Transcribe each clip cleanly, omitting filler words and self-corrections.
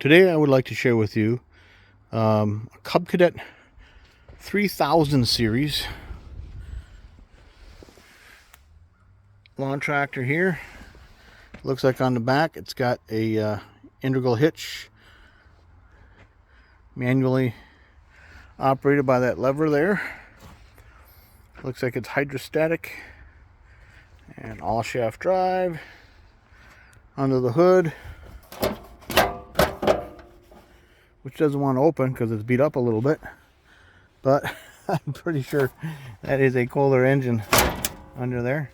Today I would like to share with you a Cub Cadet 3000 series lawn tractor here. Looks like on the back it's got a integral hitch, manually operated by that lever there. Looks like it's hydrostatic and all shaft drive. Under the hood, which doesn't want to open because it's beat up a little bit, but I'm pretty sure that is a Kohler engine under there.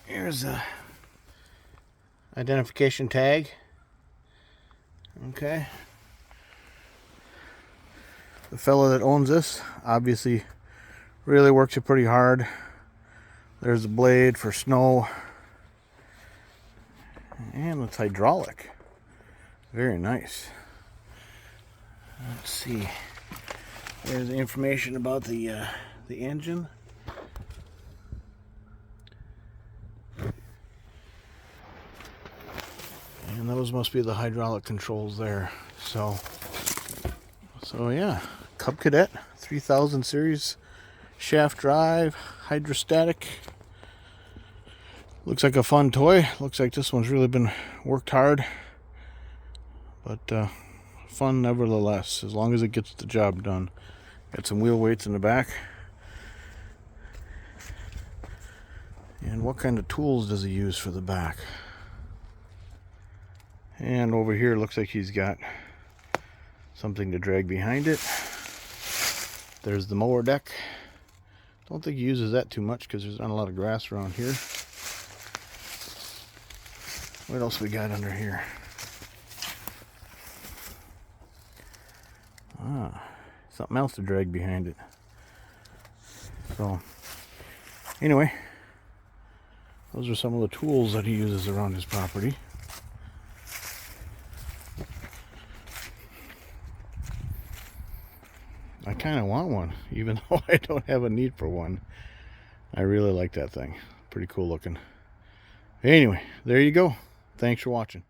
Here's a identification tag. Okay, the fellow that owns this obviously really works it pretty hard. There's a blade for snow, and it's hydraulic. Very nice. Let's see. There's the information about the engine. And those must be the hydraulic controls there. So yeah, Cub Cadet 3000 series, shaft drive, hydrostatic. Looks like a fun toy. Looks like this one's really been worked hard. But fun nevertheless, as long as it gets the job done. Got some wheel weights in the back. And what kind of tools does he use for the back? And over here looks like he's got something to drag behind it. There's the mower deck. Don't think he uses that too much because there's not a lot of grass around here. What else we got under here? Something else to drag behind it. So anyway, those are some of the tools that he uses around his property. I kind of want one, even though I don't have a need for one. I really like that thing. Pretty cool looking. Anyway, there you go. Thanks for watching.